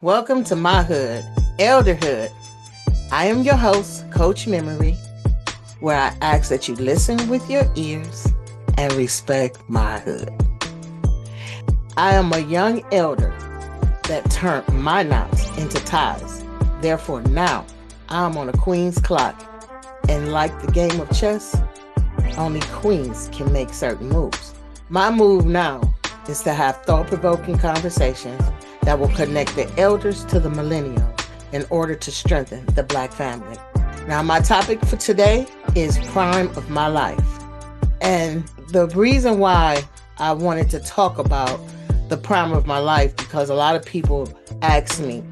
Welcome to my hood, Elderhood. I am your host, Coach Memory, where I ask that you listen with your ears and respect my hood. I am a young elder that turned my knots into ties. Therefore, now I'm on a queen's clock. And like the game of chess, only queens can make certain moves. My move now is to have thought-provoking conversations that will connect the elders to the millennials in order to strengthen the Black family. Now, my topic for today is prime of my life. And the reason why I wanted to talk about the prime of my life, because a lot of people ask me,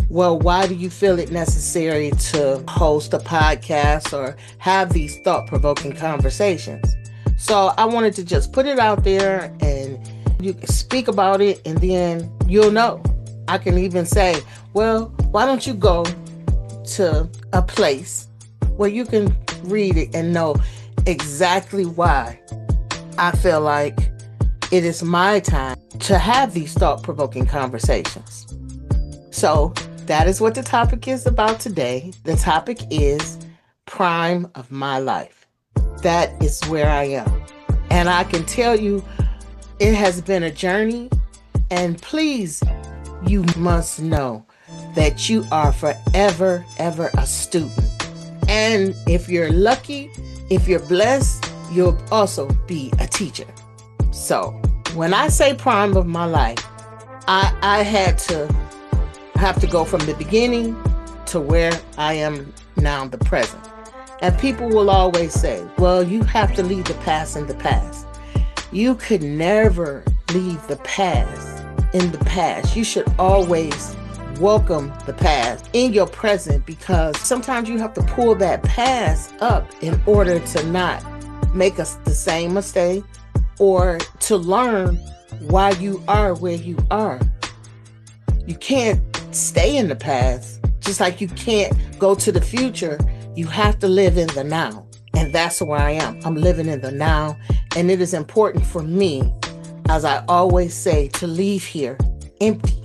well, why do you feel it necessary to host a podcast or have these thought-provoking conversations? So I wanted to just put it out there and you can speak about it and then you'll know. I can even say, well, why don't you go to a place where you can read it and know exactly why I feel like it is my time to have these thought-provoking conversations. So that is what the topic is about today. The topic is prime of my life. That is where I am. And I can tell you, it has been a journey, and please, you must know that you are forever, ever a student. And if you're lucky, if you're blessed, you'll also be a teacher. So when I say prime of my life, I had to have to go from the beginning to where I am now, the present. And people will always say, well, you have to leave the past in the past. You could never leave the past in the past. You should always welcome the past in your present, because sometimes you have to pull that past up in order to not make us the same mistake or to learn why you are where you are. You can't stay in the past, just like you can't go to the future. You have to live in the now. And that's where I am. I'm living in the now. And it is important for me, as I always say, to leave here empty.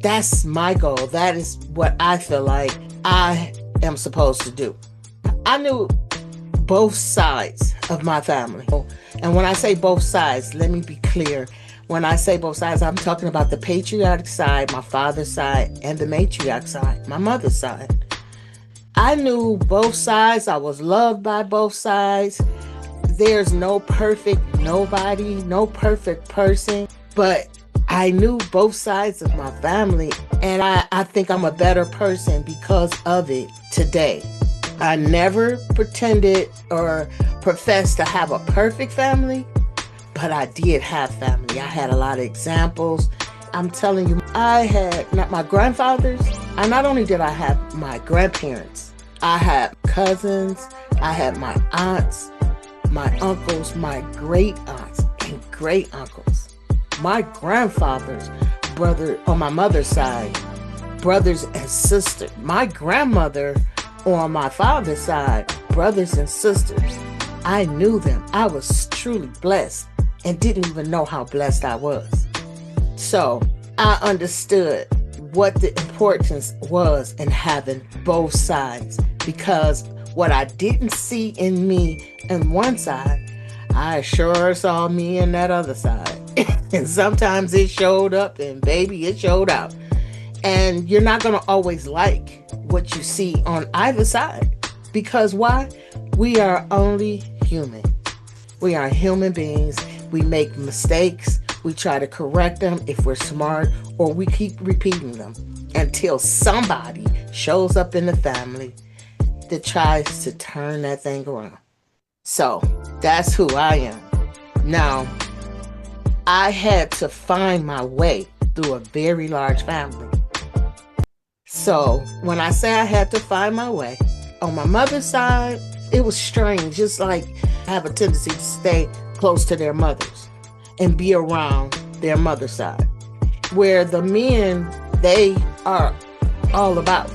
That's my goal. That is what I feel like I am supposed to do. I knew both sides of my family. And when I say both sides, let me be clear. When I say both sides, I'm talking about the patriotic side, my father's side, and the matriarch side, my mother's side. I knew both sides. I was loved by both sides. There's no perfect nobody, no perfect person, but I knew both sides of my family, and I think I'm a better person because of it today. I never pretended or professed to have a perfect family, but I did have family. I had a lot of examples. I'm telling you, I had not my grandfathers. Not only did I have my grandparents, I had cousins, I had my aunts, my uncles, my great aunts and great uncles. My grandfather's brother on my mother's side, brothers and sisters. My grandmother on my father's side, brothers and sisters. I knew them. I was truly blessed and didn't even know how blessed I was. So I understood what the importance was in having both sides, because what I didn't see in me in one side, I sure saw me in that other side. And sometimes it showed up, and baby, it showed out. And you're not going to always like what you see on either side, because why? We are only human. We are human beings. We make mistakes. We try to correct them if we're smart, or we keep repeating them until somebody shows up in the family that tries to turn that thing around. So that's who I am. Now, I had to find my way through a very large family. So when I say I had to find my way, on my mother's side, it was strange. Just like I have a tendency to stay close to their mothers and be around their mother's side, where the men, they are all about.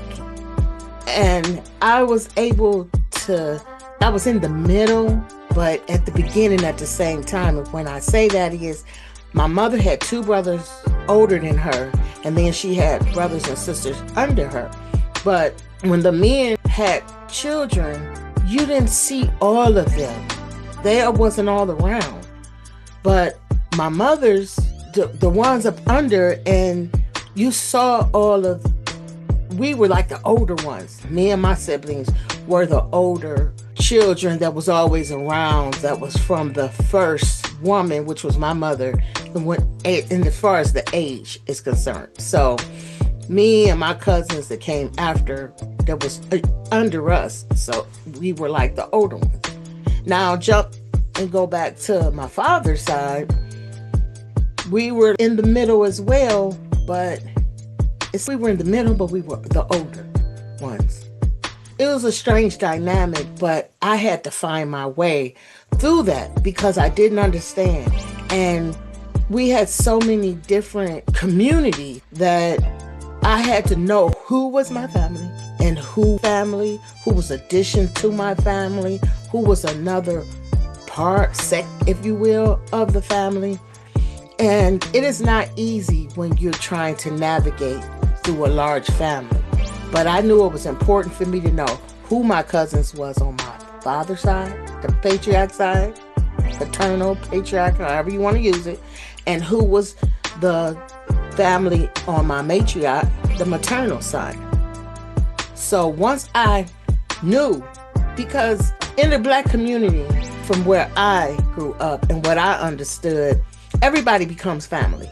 And I was able to, I was in the middle, but at the beginning at the same time. And when I say that is, my mother had two brothers older than her, And then she had brothers and sisters under her. But when the men had children, you didn't see all of them. They wasn't all around. But my mother's, the ones up under, and you saw all of, we were like the older ones. Me and my siblings were the older children that was always around, that was from the first woman, which was my mother, and as far as the age is concerned. So me and my cousins that came after, that was under us, so we were like the older ones. Now jump and go back to my father's side. We were in the middle as well, but we were in the middle, but we were the older ones. It was a strange dynamic, but I had to find my way through that because I didn't understand. And we had so many different communities that I had to know who was my family and who was addition to my family, who was another sect, if you will, of the family. And it is not easy when you're trying to navigate through a large family. But I knew it was important for me to know who my cousins was on my father's side, the patriarch side, paternal, patriarch, however you want to use it, and who was the family on my matriarch, the maternal side. So once I knew, because in the Black community, from where I grew up and what I understood, everybody becomes family.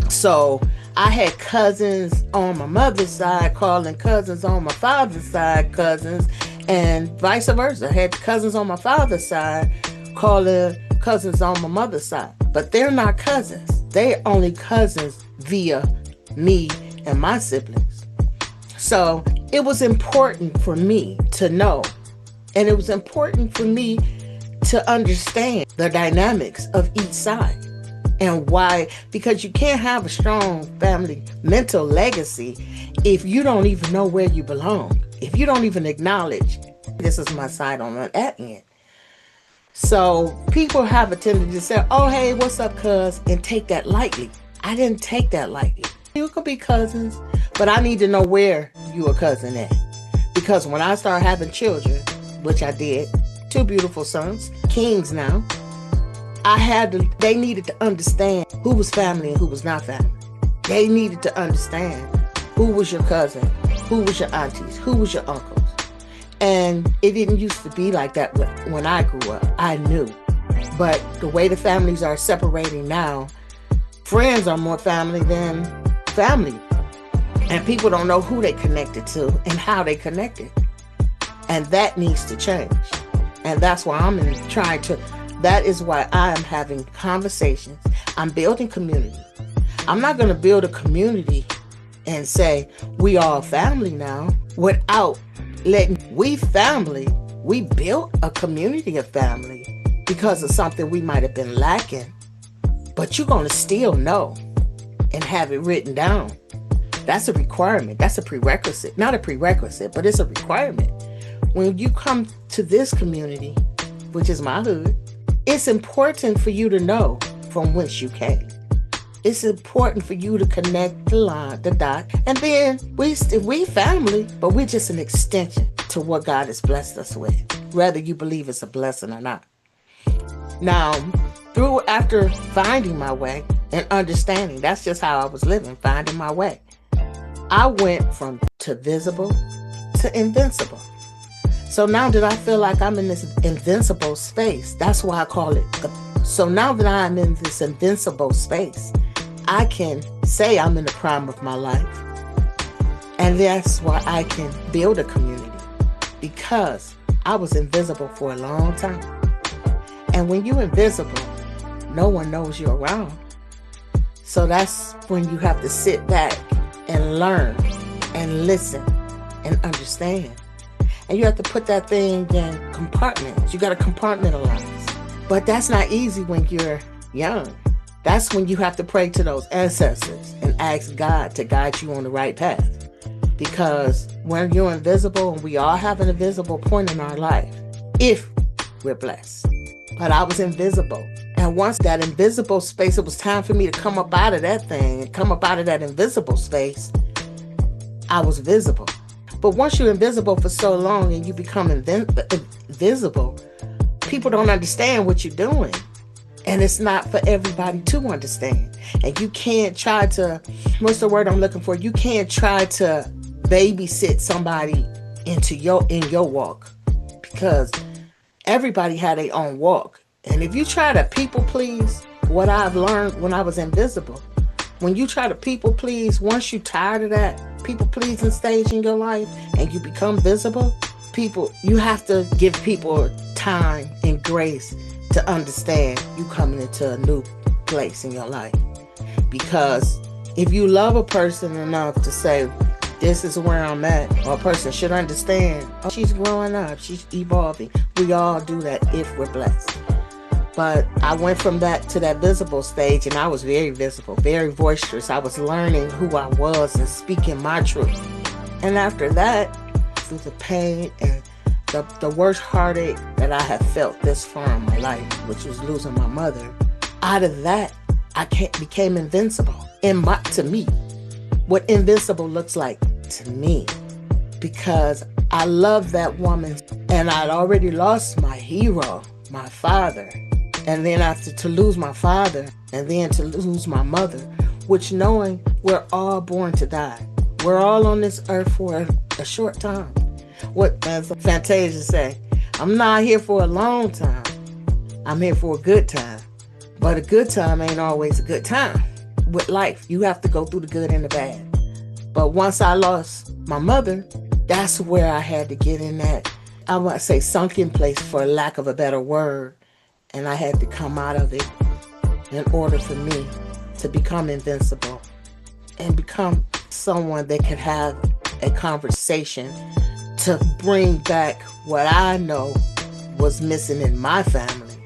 So I had cousins on my mother's side calling cousins on my father's side cousins, and vice versa. I had cousins on my father's side calling cousins on my mother's side. But they're not cousins. They're only cousins via me and my siblings. So it was important for me to know, and it was important for me to understand the dynamics of each side. And why? Because you can't have a strong family mental legacy if you don't even know where you belong. If you don't even acknowledge, this is my side on that end. So people have a tendency to say, oh, hey, what's up, cuz? And take that lightly. I didn't take that lightly. You could be cousins, but I need to know where you a cousin at. Because when I started having children, which I did, 2 beautiful sons, kings now, they needed to understand who was family and who was not family. They needed to understand who was your cousin, who was your aunties, who was your uncles. And it didn't used to be like that when I grew up. I knew. But the way the families are separating now, friends are more family than family. And people don't know who they connected to and how they connected. And that needs to change. And that's why that is why I am having conversations. I'm building community. I'm not going to build a community and say, we all family now, without letting we built a community of family because of something we might have been lacking. But you're going to still know and have it written down. That's a requirement. That's a prerequisite. Not a prerequisite, but it's a requirement. When you come to this community, which is my hood, it's important for you to know from whence you came. It's important for you to connect the dot. And then we family, but we're just an extension to what God has blessed us with, whether you believe it's a blessing or not. Now, after finding my way and understanding, that's just how I was living, finding my way. I went from visible to invincible. So now that I feel like I'm in this invincible space, that's why I call it. So now that I'm in this invincible space, I can say I'm in the prime of my life. And that's why I can build a community, because I was invisible for a long time. And when you're invisible, no one knows you're around. So that's when you have to sit back and learn and listen and understand. And you have to put that thing in compartments. You got to compartmentalize. But that's not easy when you're young. That's when you have to pray to those ancestors and ask God to guide you on the right path. Because when you're invisible, and we all have an invisible point in our life, if we're blessed. But I was invisible And once that invisible space, it was time for me to come up out of that thing and come up out of that invisible space. I was visible. But once you're invisible for so long and you become invisible, people don't understand what you're doing. And it's not for everybody to understand. And you can't try to, what's the word I'm looking for? You can't try to babysit somebody in your walk, because everybody had their own walk. And if you try to people please, what I've learned when I was invisible, when you try to people please, once you're tired of that people pleasing stage in your life and you become visible, you have to give people time and grace to understand you coming into a new place in your life. Because if you love a person enough to say, this is where I'm at, or a person should understand, oh, she's growing up, she's evolving. We all do that if we're blessed. But I went from that to that visible stage, and I was very visible, very boisterous. I was learning who I was and speaking my truth. And after that, through the pain and the worst heartache that I have felt this far in my life, which was losing my mother, out of that, I became invincible. To me, what invincible looks like to me, because I love that woman, and I'd already lost my hero, my father. And then after to lose my father, and then to lose my mother, which knowing we're all born to die. We're all on this earth for a short time. What does Fantasia say? I'm not here for a long time. I'm here for a good time. But a good time ain't always a good time. With life, you have to go through the good and the bad. But once I lost my mother, that's where I had to get in that, I want to say sunken place for lack of a better word. And I had to come out of it in order for me to become invincible and become someone that could have a conversation to bring back what I know was missing in my family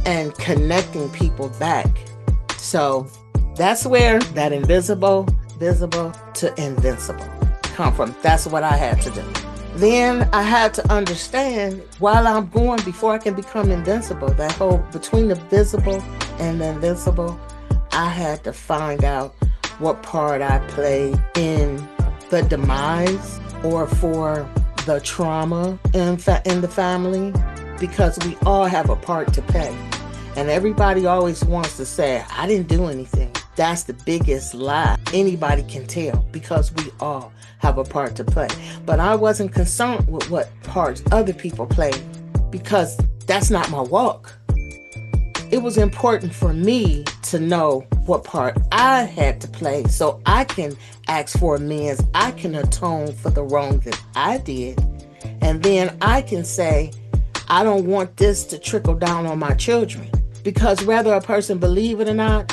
and connecting people back. So that's where that visible to invincible come from. That's what I had to do. Then I had to understand while I'm going, before I can become invincible, that whole between the visible and the invincible, I had to find out what part I played in the demise or for the trauma in the family, because we all have a part to play. And everybody always wants to say, I didn't do anything. That's the biggest lie anybody can tell, because we all have a part to play. But I wasn't concerned with what parts other people played, because that's not my walk. It was important for me to know what part I had to play so I can ask for amends. I can atone for the wrong that I did. And then I can say, I don't want this to trickle down on my children. Because whether a person believe it or not,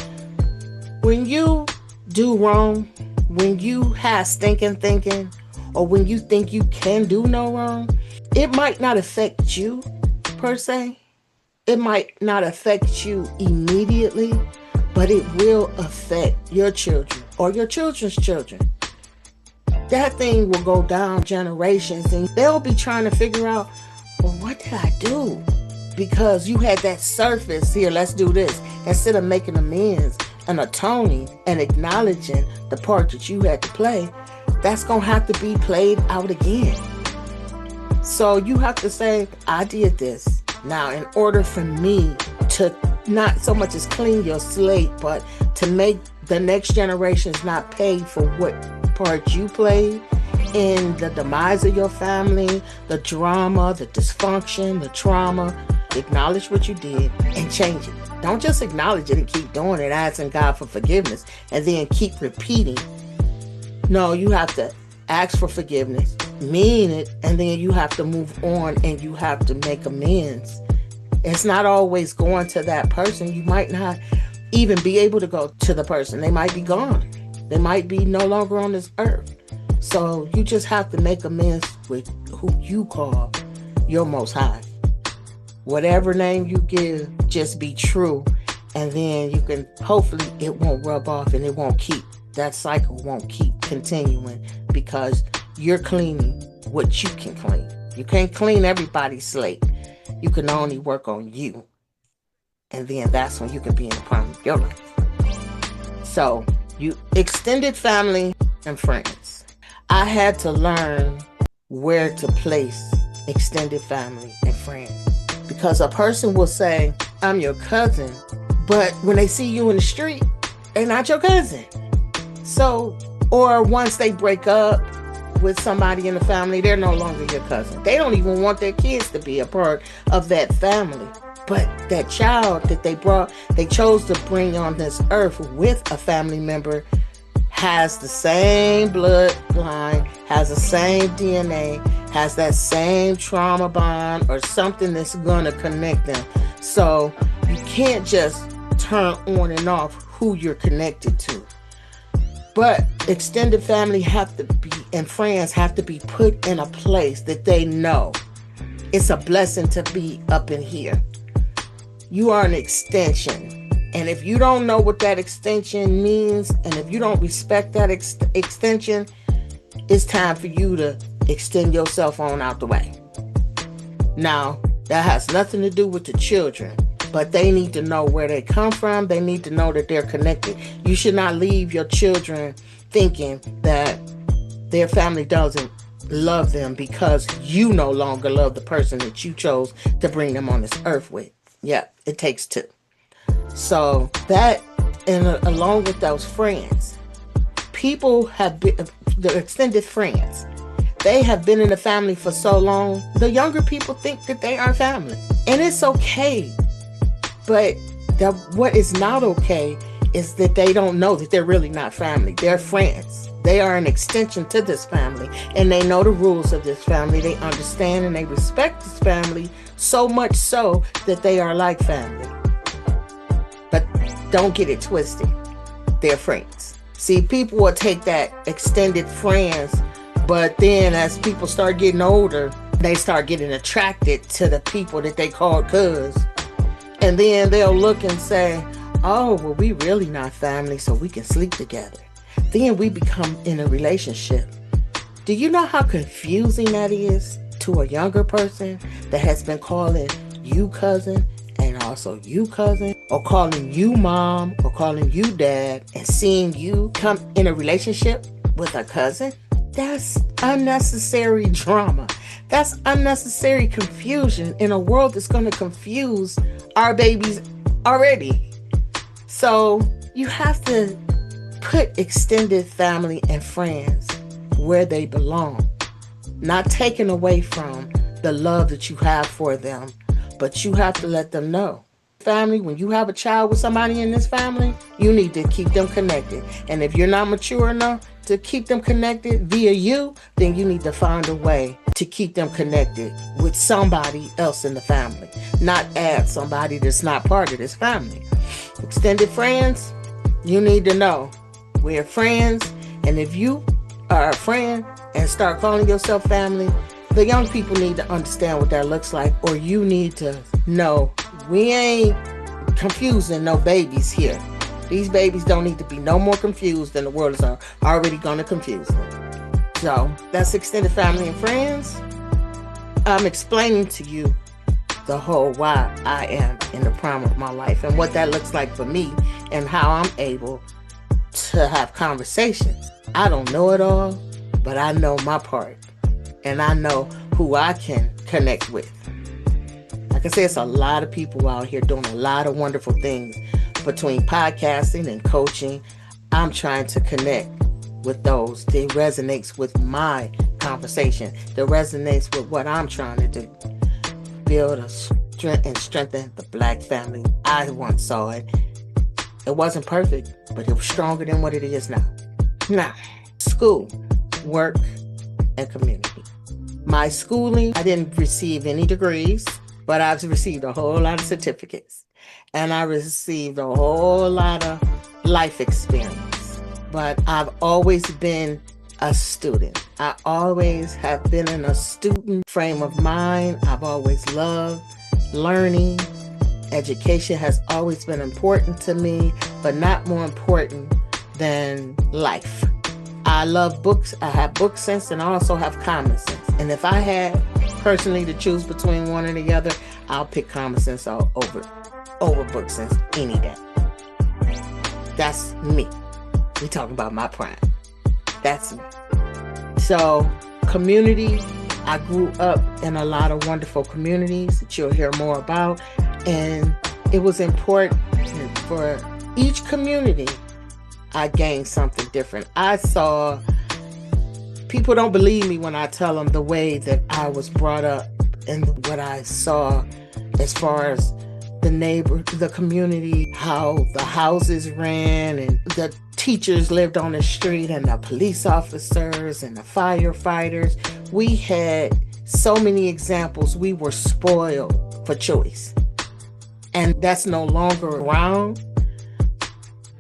when you do wrong, when you have stinking thinking, or when you think you can do no wrong, it might not affect you per se. It might not affect you immediately, but it will affect your children or your children's children. That thing will go down generations, and they'll be trying to figure out, well, what did I do? Because you had that surface, here, let's do this, instead of making amends and atoning and acknowledging the part that you had to play. That's going to have to be played out again. So you have to say, I did this. Now, in order for me to not so much as clean your slate, but to make the next generations not pay for what part you played in the demise of your family, the drama, the dysfunction, the trauma, acknowledge what you did and change it. Don't just acknowledge it and keep doing it, asking God for forgiveness, and then keep repeating. No, you have to ask for forgiveness, mean it, and then you have to move on and you have to make amends. It's not always going to that person. You might not even be able to go to the person. They might be gone. They might be no longer on this earth. So you just have to make amends with who you call your Most High. Whatever name you give, just be true. And then you can, hopefully it won't rub off and it won't keep, that cycle won't keep continuing, because you're cleaning what you can clean. You can't clean everybody's slate. You can only work on you. And then that's when you can be in the prime of your life. So, you extended family and friends. I had to learn where to place extended family and friends. Because a person will say, I'm your cousin, but when they see you in the street, they're not your cousin. So, or once they break up with somebody in the family, they're no longer your cousin. They don't even want their kids to be a part of that family. But that child that they chose to bring on this earth with a family member has the same bloodline, has the same DNA, has that same trauma bond or something that's going to connect them. So you can't just turn on and off who you're connected to. But extended family and friends have to be put in a place that they know it's a blessing to be up in here. You are an extension. And if you don't know what that extension means, and if you don't respect that extension, it's time for you to extend yourself on out the way. Now, that has nothing to do with the children, but they need to know where they come from. They need to know that they're connected. You should not leave your children thinking that their family doesn't love them because you no longer love the person that you chose to bring them on this earth with. Yeah, it takes two. So that, and along with those friends, people have been, the extended friends, they have been in the family for so long, the younger people think that they are family. And it's okay. But what is not okay is that they don't know that they're really not family. They're friends. They are an extension to this family. And they know the rules of this family. They understand and they respect this family so much so that they are like family. But don't get it twisted. They're friends. See, people will take that extended friends, but then as people start getting older, they start getting attracted to the people that they call cuz. And then they'll look and say, oh, well, we really not family, so we can sleep together. Then we become in a relationship. Do you know how confusing that is to a younger person that has been calling you cousin and also you cousin, or calling you mom or calling you dad, and seeing you come in a relationship with a cousin? That's unnecessary drama. That's unnecessary confusion in a world that's going to confuse our babies already. So you have to put extended family and friends where they belong, not taken away from the love that you have for them, but you have to let them know. Family, when you have a child with somebody in this family, you need to keep them connected. And if you're not mature enough to keep them connected via you, then you need to find a way to keep them connected with somebody else in the family, not add somebody that's not part of this family. Extended friends, you need to know we're friends. And if you are a friend and start calling yourself family, the young people need to understand what that looks like, or you need to know we ain't confusing no babies here. These babies don't need to be no more confused than the world is already going to confuse them. So that's extended family and friends. I'm explaining to you the whole why I am in the prime of my life and what that looks like for me and how I'm able to have conversations. I don't know it all, but I know my part. And I know who I can connect with. Like I said, it's a lot of people out here doing a lot of wonderful things. Between podcasting and coaching, I'm trying to connect with those that resonates with my conversation, that resonates with what I'm trying to do. Build a strength and strengthen the Black family. I once saw it. It wasn't perfect, but it was stronger than what it is now. Now, school, work, and community. My schooling, I didn't receive any degrees, but I've received a whole lot of certificates. And I received a whole lot of life experience. But I've always been a student. I always have been in a student frame of mind. I've always loved learning. Education has always been important to me, but not more important than life. I love books. I have book sense and I also have common sense. And if I had personally to choose between one or the other, I'll pick common sense all over over book sense any day. That's me. We talking about my prime. That's me. So community, I grew up in a lot of wonderful communities that you'll hear more about. And it was important for each community, I gained something different. I saw, people don't believe me when I tell them the way that I was brought up and what I saw as far as the community, how the houses ran and the teachers lived on the street and the police officers and the firefighters. We had so many examples. We were spoiled for choice. And that's no longer around.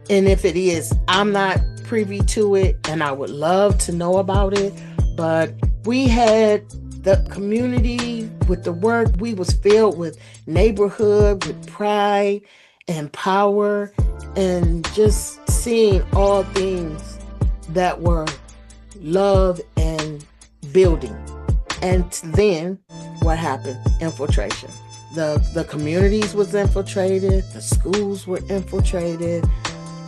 And if it is, I'm not privy to it and I would love to know about it. But we had the community with the work. We was filled with neighborhood, with pride and power, and just seeing all things that were love and building. And then what happened? Infiltration. The communities was infiltrated, the schools were infiltrated,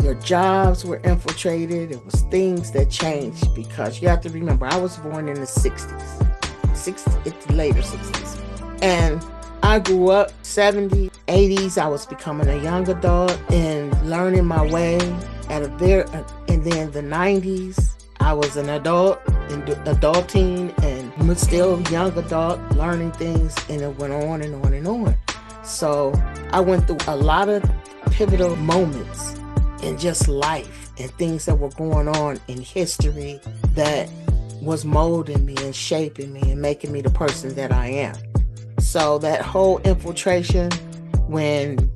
your jobs were infiltrated. It was things that changed because you have to remember, I was born in the 60s, later 60s. And I grew up 70s, 80s. I was becoming a young adult and learning my way and then the 90s, I was an adult and adulting and still young adult learning things, and it went on and on and on. So I went through a lot of pivotal moments in just life and things that were going on in history that was molding me and shaping me and making me the person that I am. So that whole infiltration, when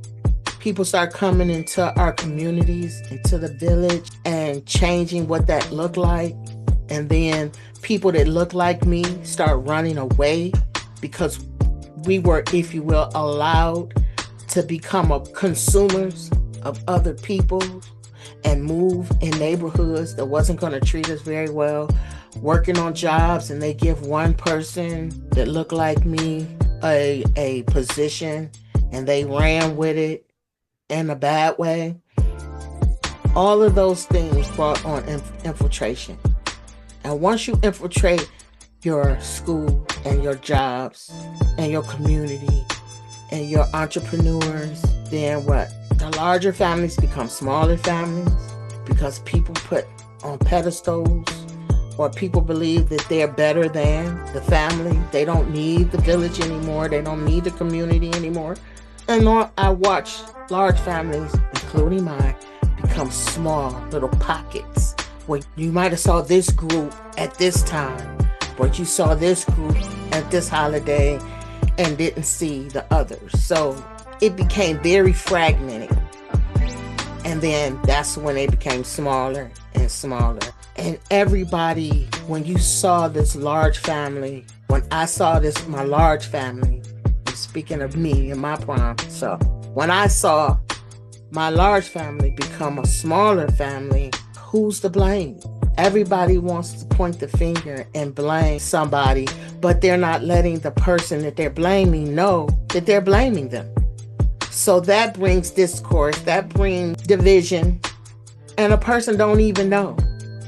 people start coming into our communities, into the village, and changing what that looked like, and then people that look like me start running away because we were, if you will, allowed to become consumers of other people and move in neighborhoods that wasn't going to treat us very well, working on jobs, and they give one person that looked like me a position and they ran with it in a bad way. All of those things brought on infiltration. And once you infiltrate your school and your jobs and your community and your entrepreneurs, then what? The larger families become smaller families because people put on pedestals, or people believe that they're better than the family. They don't need the village anymore. They don't need the community anymore. And I watch large families, including mine, become small little pockets where you might have saw this group at this time, but you saw this group at this holiday and didn't see the others. So it became very fragmented. And then that's when they became smaller and smaller. And everybody, when you saw this large family, when I saw my large family, speaking of me and my prime, so when I saw my large family become a smaller family, who's to blame? Everybody wants to point the finger and blame somebody, but they're not letting the person that they're blaming know that they're blaming them. So that brings discourse, that brings division, and a person don't even know.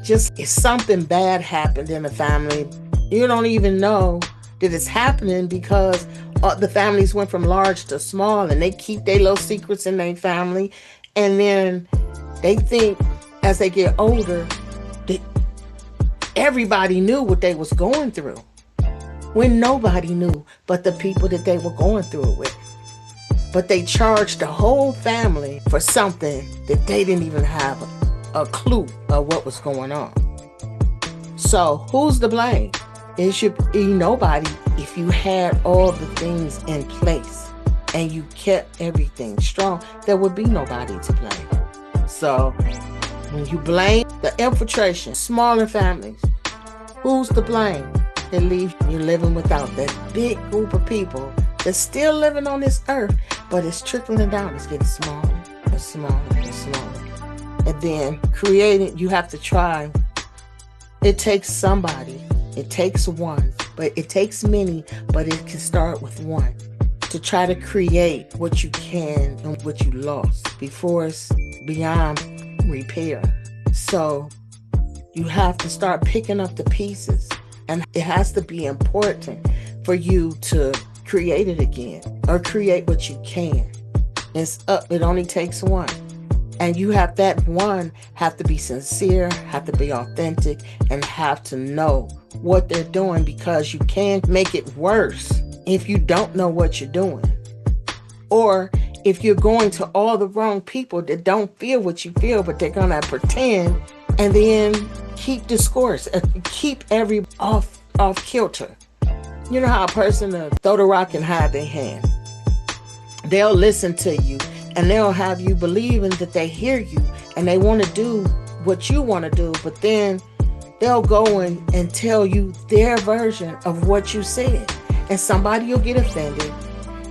Just if something bad happened in the family, you don't even know that it's happening because the families went from large to small, and they keep their little secrets in their family. And then they think as they get older that everybody knew what they was going through, when nobody knew but the people that they were going through it with. But they charged the whole family for something that they didn't even have a clue of what was going on. So who's to blame? It should be nobody if you had all the things in place and you kept everything strong. There would be nobody to blame. So when you blame the infiltration, smaller families, who's to blame? It leaves you living without that big group of people that's still living on this earth, but it's trickling down. It's getting smaller and smaller and smaller. And then you have to try. It takes somebody. It takes one, but it takes many, but it can start with one. to try to create what you can and what you lost before it's beyond repair. So you have to start picking up the pieces, and it has to be important for you to create it again or create what you can. It only takes one. And you have that one have to be sincere, have to be authentic, and have to know what they're doing, because you can't make it worse if you don't know what you're doing. Or if you're going to all the wrong people that don't feel what you feel, but they're going to pretend and then keep discourse, keep every off kilter. You know how a person throw the rock and hide their hand. They'll listen to you and they'll have you believing that they hear you and they want to do what you want to do, but then they'll go and tell you their version of what you said. And somebody will get offended,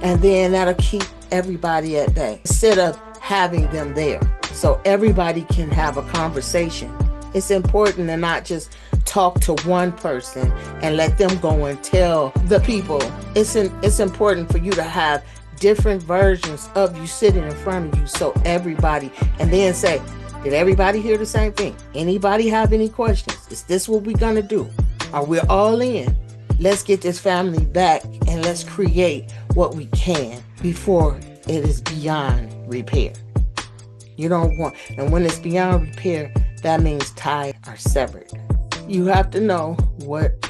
and then that'll keep everybody at bay instead of having them there so everybody can have a conversation. It's important to not just talk to one person and let them go and tell the people. It's important for you to have different versions of you sitting in front of you, so everybody, and then say, did everybody hear the same thing? Anybody have any questions? Is this what we're gonna do? Are we all in? Let's get this family back and let's create what we can before it is beyond repair. You don't want, and when it's beyond repair, that means ties are severed. You have to know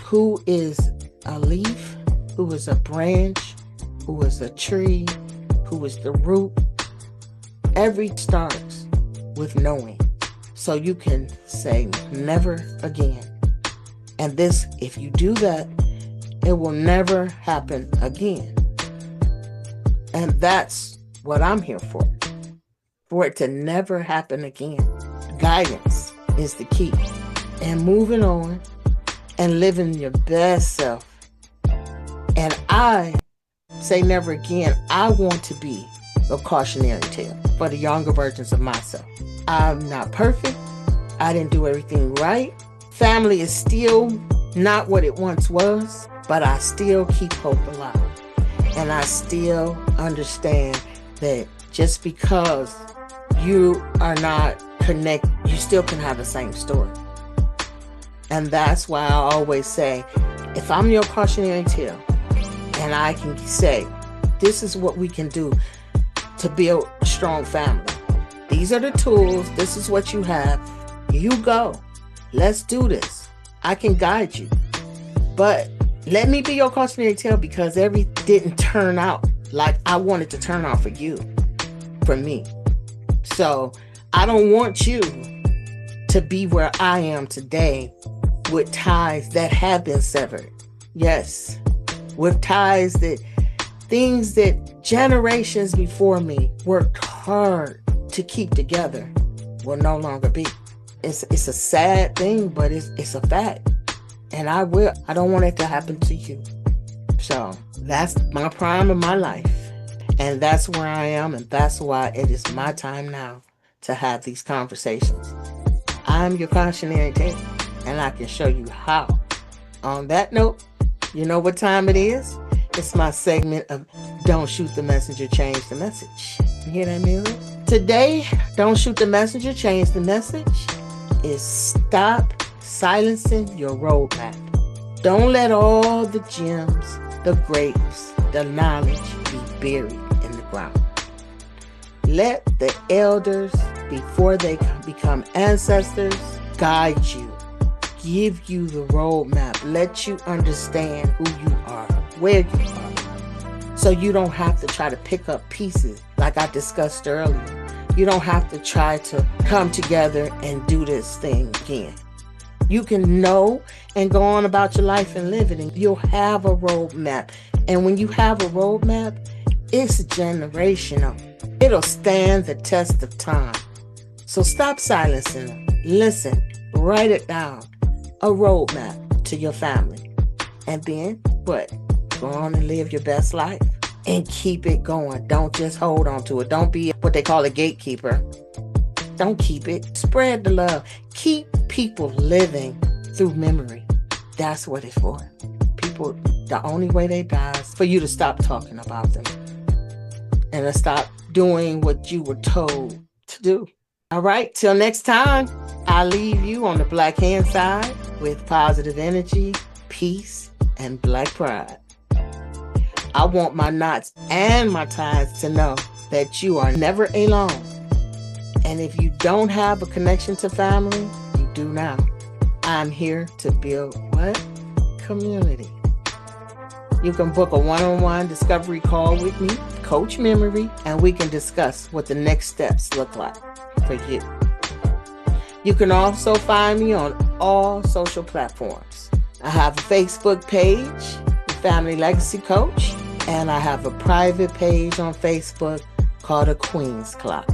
who is a leaf, who is a branch, who is a tree, who is the root. Everything starts with knowing. So you can say never again. And this, if you do that, it will never happen again. And that's what I'm here for it to never happen again. Guidance is the key. And moving on and living your best self. And I say never again. I want to be a cautionary tale for the younger versions of myself. I'm not perfect. I didn't do everything right. Family is still not what it once was, but I still keep hope alive. And I still understand that just because you are not connected, you still can have the same story. And that's why I always say, if I'm your cautionary tale, and I can say, this is what we can do to build a strong family. These are the tools. This is what you have. You go. Let's do this. I can guide you. But let me be your cautionary tale, because everything didn't turn out like I wanted to turn out for you, for me. So I don't want you to be where I am today with ties that have been severed. Yes, with ties that things that generations before me worked hard to keep together will no longer be. It's a sad thing, but it's a fact. And I don't want it to happen to you. So that's my prime of my life. And that's where I am. And that's why it is my time now to have these conversations. I'm your cautionary tale, and I can show you how. On that note, you know what time it is? It's my segment of Don't Shoot the Messenger, Change the Message. You hear that music? Today, Don't Shoot the Messenger, Change the Message is stop silencing your roadmap. Don't let all the gems, the grapes, the knowledge be buried in the ground. Let the elders, before they become ancestors, guide you, give you the roadmap, let you understand who you are, where you are, so you don't have to try to pick up pieces like I discussed earlier. You don't have to try to come together and do this thing again. You can know and go on about your life and live it, and you'll have a roadmap. And when you have a roadmap, it's generational. It'll stand the test of time. So stop silencing them. Listen, write it down. A roadmap to your family. And then what? Go on and live your best life and keep it going. Don't just hold on to it. Don't be what they call a gatekeeper. Don't keep it. Spread the love. Keep people living through memory. That's what it's for. People The only way they die is for you to stop talking about them and to stop doing what you were told to do. All right, till next time, I leave you on the Black hand side with positive energy, peace, and Black pride. I want my knots and my ties to know that you are never alone. And if you don't have a connection to family, you do now. I'm here to build what? Community. You can book a one-on-one discovery call with me, Coach Memory, and we can discuss what the next steps look like for you. You can also find me on all social platforms. I have a Facebook page, Family Legacy Coach, and I have a private page on Facebook called a Queens Club.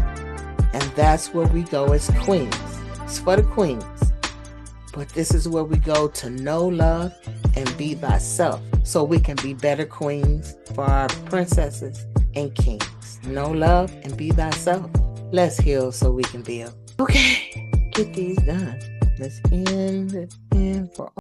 And that's where we go as queens. It's for the queens. But this is where we go to know, love, and be thyself so we can be better queens for our princesses and kings. Know, love, and be thyself. Let's heal so we can build. Okay, get these done. Let's end for